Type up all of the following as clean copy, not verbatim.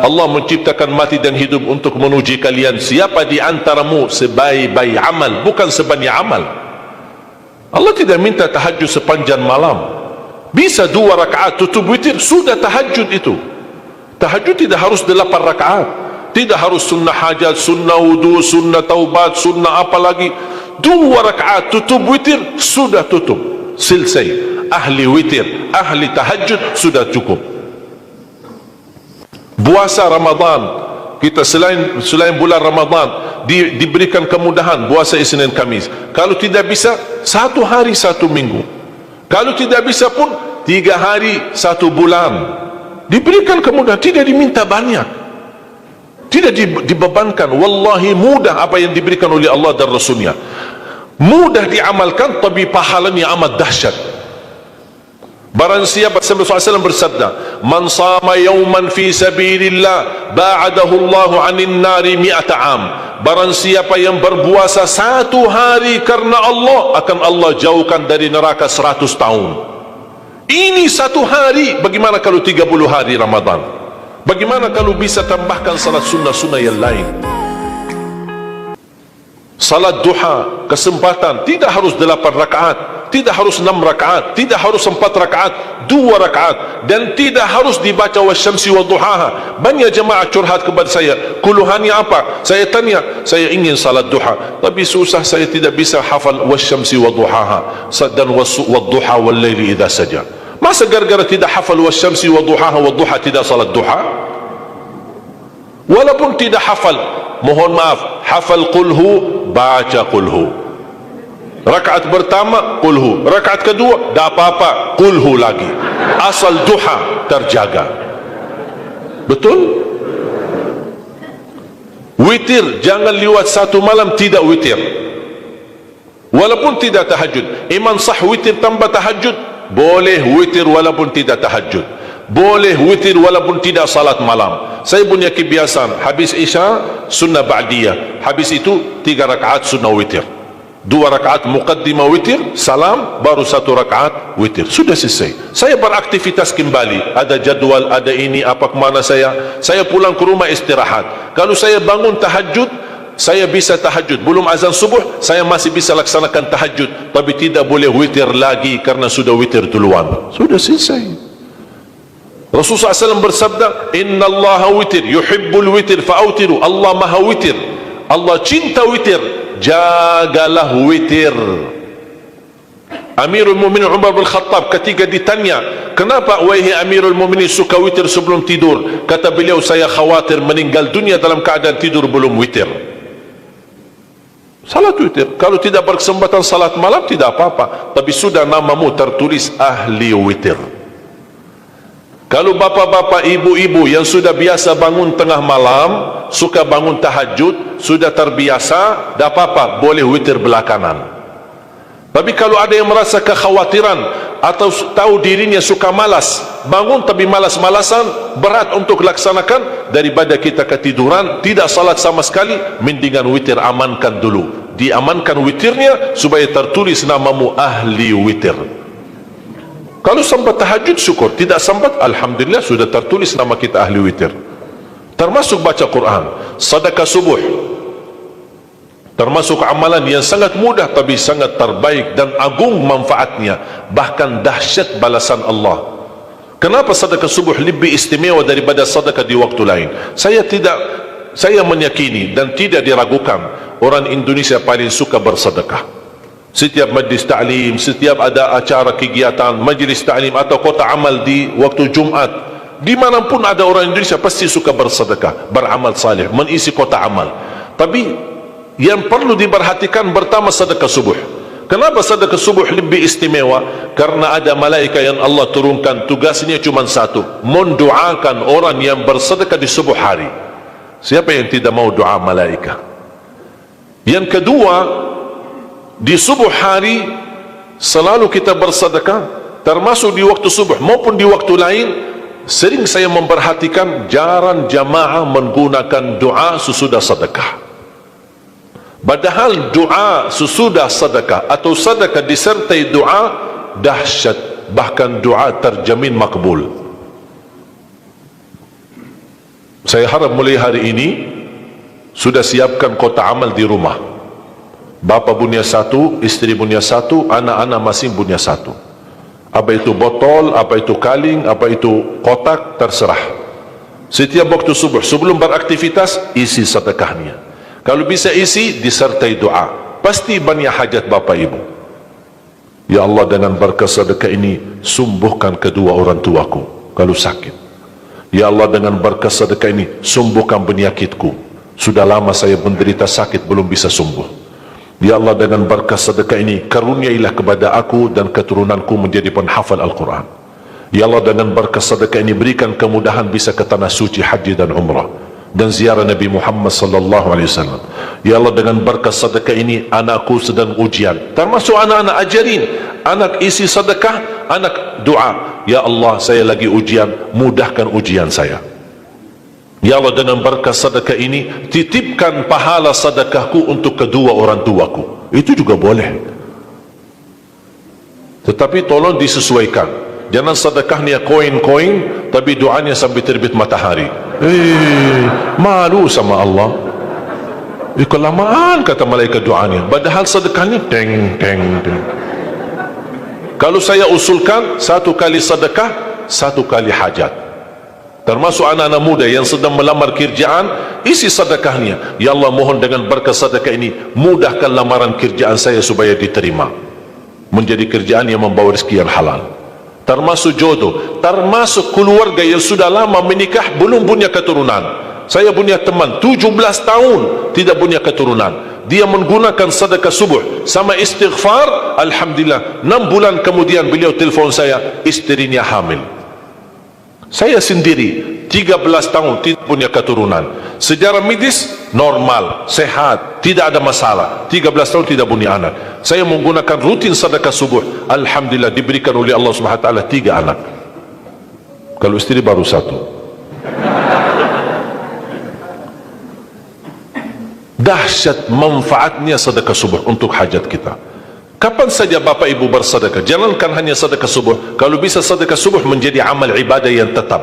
Allah menciptakan mati dan hidup untuk menuji kalian. Siapa di antaramu sebaik-baik amal, bukan sebanyak amal. Allah tidak minta tahajud sepanjang malam. Bisa 2 rakaat tutup witir, sudah tahajud itu. Tahajud tidak harus 8 rakaat, tidak harus sunnah hajat, sunnah wudu, sunnah taubat, sunnah apa lagi. 2 rakaat tutup witir, sudah tutup, selesai. Ahli witir, ahli tahajud, sudah cukup. Puasa Ramadan, kita selain bulan Ramadan diberikan kemudahan puasa Isnin Kamis. Kalau tidak bisa 1 hari 1 minggu, kalau tidak bisa pun 3 hari 1 bulan, diberikan kemudahan. Tidak diminta banyak, tidak dibebankan. Wallahi mudah apa yang diberikan oleh Allah dan Rasulnya, mudah diamalkan, tapi pahalanya amat dahsyat. Barang siapa, Rasulullah SAW bersabda, man sama yawman fi sabilillah ba'adahu Allahu 'anil nari 100 am. Barang siapa yang berpuasa 1 hari karena Allah, akan Allah jauhkan dari neraka 100 tahun. Ini 1 hari. Bagaimana kalau 30 hari Ramadan? Bagaimana kalau bisa tambahkan salat sunnah-sunnah yang lain? Salat duha, kesempatan, tidak harus 8 rakaat, tidak harus 6 rakaat, tidak harus 4 rakaat, 2 rakaat, dan tidak harus dibaca wasyamsi wa duhaha. Banyak jemaah curhat kepada saya, keluhannya apa? Saya tanya, saya ingin salat duha, tapi susah, saya tidak bisa hafal wasyamsi wa duhaha dan wadduha wal laili idza saja. Masa gara-gara tidak hafal wasyamsi wa duhaha, wadduha tidak salat duha? Walaupun tidak hafal, mohon maaf, hafal qulhu, baca qulhu. Rakaat pertama qulhu, rakaat kedua tak apa-apa, qulhu lagi. Asal duha terjaga. Betul? Witir jangan lewat 1 malam tidak witir, walaupun tidak tahajud. Iman sah witir tambah tahajud, boleh witir walaupun tidak tahajud, boleh witir walaupun tidak salat malam. Saya punya kebiasaan, habis Isya sunnah ba'diyah, habis itu 3 rakaat sunnah witir, 2 rakaat muqaddimah witir, salam, baru 1 rakaat witir, sudah selesai. Saya beraktivitas kembali, ada jadwal, ada ini, apa kemana saya pulang ke rumah istirahat. Kalau saya bangun tahajud, saya bisa tahajud, belum azan subuh saya masih bisa laksanakan tahajud, tapi tidak boleh witir lagi karena sudah witir duluan, sudah selesai. Rasulullah SAW bersabda, Inna Allah witir, yuhibbul witir fa'autiru. Allah maha witir, Allah cinta witir, jagalah witir. Amirul Mu'minin Umar bin Khattab ketika ditanya, kenapa wahai Amirul Mu'minin suka witir sebelum tidur? Kata beliau, saya khawatir meninggal dunia dalam keadaan tidur belum witir. Salat witir, kalau tidak berkesempatan salat malam tidak apa-apa, tapi sudah namamu tertulis ahli witir. Kalau bapak-bapak, ibu-ibu yang sudah biasa bangun tengah malam, suka bangun tahajud, sudah terbiasa, tak apa-apa, boleh witir belakangan. Tapi kalau ada yang merasa kekhawatiran atau tahu dirinya suka malas, bangun tapi malas-malasan, berat untuk laksanakan, daripada kita ketiduran, tidak salat sama sekali, mendingan witir amankan dulu. Diamankan witirnya supaya tertulis namamu ahli witir. Kalau sempat tahajud syukur, tidak sempat alhamdulillah sudah tertulis nama kita ahli witir. Termasuk baca Quran, sedekah subuh, termasuk amalan yang sangat mudah tapi sangat terbaik dan agung manfaatnya, bahkan dahsyat balasan Allah. Kenapa sedekah subuh lebih istimewa daripada sedekah di waktu lain? Saya meyakini dan tidak diragukan, orang Indonesia paling suka bersedekah. Setiap majlis ta'lim, setiap ada acara kegiatan majlis ta'lim atau kota amal di waktu Jumat, dimanapun ada orang Indonesia pasti suka bersedekah, beramal saleh, mengisi kota amal. Tapi yang perlu diperhatikan pertama sedekah subuh. Kenapa sedekah subuh lebih istimewa? Karena ada malaikat yang Allah turunkan, tugasnya cuma satu, mendoakan orang yang bersedekah di subuh hari. Siapa yang tidak mau doa malaikat? Yang kedua, di subuh hari selalu kita bersedekah, termasuk di waktu subuh maupun di waktu lain. Sering saya memperhatikan jarang jamaah menggunakan doa sesudah sedekah. Padahal doa sesudah sedekah atau sedekah disertai doa dahsyat, bahkan doa terjamin makbul. Saya harap mulai hari ini sudah siapkan kotak amal di rumah. Bapa punya satu, isteri punya satu, anak-anak masing punya satu. Apa itu botol, apa itu kaling, apa itu kotak, terserah. Setiap waktu subuh, sebelum beraktivitas, isi sedekahnya. Kalau bisa isi, disertai doa. Pasti banyak hajat bapa ibu. Ya Allah, dengan berkah sedekah ini, sembuhkan kedua orang tuaku kalau sakit. Ya Allah, dengan berkah sedekah ini, sembuhkan penyakitku. Sudah lama saya menderita sakit, belum bisa sembuh. Ya Allah, dengan berkah sedekah ini, karuniailah kepada aku dan keturunanku menjadi penghafal Al-Quran. Ya Allah, dengan berkah sedekah ini, berikan kemudahan bisa ke tanah suci haji dan umrah dan ziarah Nabi Muhammad sallallahu alaihi wasallam. Ya Allah, dengan berkah sedekah ini, anakku sedang ujian, termasuk anak-anak, ajarin anak isi sedekah, anak doa. Ya Allah, saya lagi ujian, mudahkan ujian saya. Ya Allah, dengan berkah sedekah ini, titipkan pahala sedekahku untuk kedua orang tuaku. Itu juga boleh. Tetapi tolong disesuaikan. Jangan sedekahnya koin-koin, tapi doanya sampai terbit matahari. Malu sama Allah. Kelamaan kata malaikat doanya. Padahal sedekahnya teng, teng, teng. Kalau saya usulkan, satu kali sedekah, satu kali hajat. Termasuk anak-anak muda yang sedang melamar kerjaan, isi sedekahnya. Ya Allah, mohon dengan berkah sedekah ini, mudahkan lamaran kerjaan saya supaya diterima, menjadi kerjaan yang membawa rezeki yang halal. Termasuk jodoh, termasuk keluarga yang sudah lama menikah belum punya keturunan. Saya punya teman 17 tahun tidak punya keturunan. Dia menggunakan sedekah subuh sama istighfar, alhamdulillah 6 bulan kemudian beliau telefon saya, istrinya hamil. Saya sendiri 13 tahun tidak punya keturunan. Secara medis normal, sehat, tidak ada masalah. 13 tahun tidak punya anak. Saya menggunakan rutin sedekah subuh, alhamdulillah diberikan oleh Allah Subhanahu wa taala 3 anak. Kalau istri baru 1. Dahsyat manfaatnya sedekah subuh untuk hajat kita. Kapan saja Bapak Ibu bersedekah, jangankan hanya sedekah subuh. Kalau bisa sedekah subuh menjadi amal ibadah yang tetap.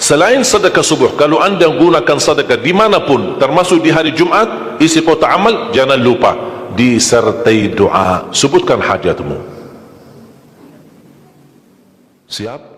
Selain sedekah subuh, kalau anda gunakan sedekah dimanapun, termasuk di hari Jumat, isi kotak amal, jangan lupa disertai doa. Sebutkan hajatmu. Siap?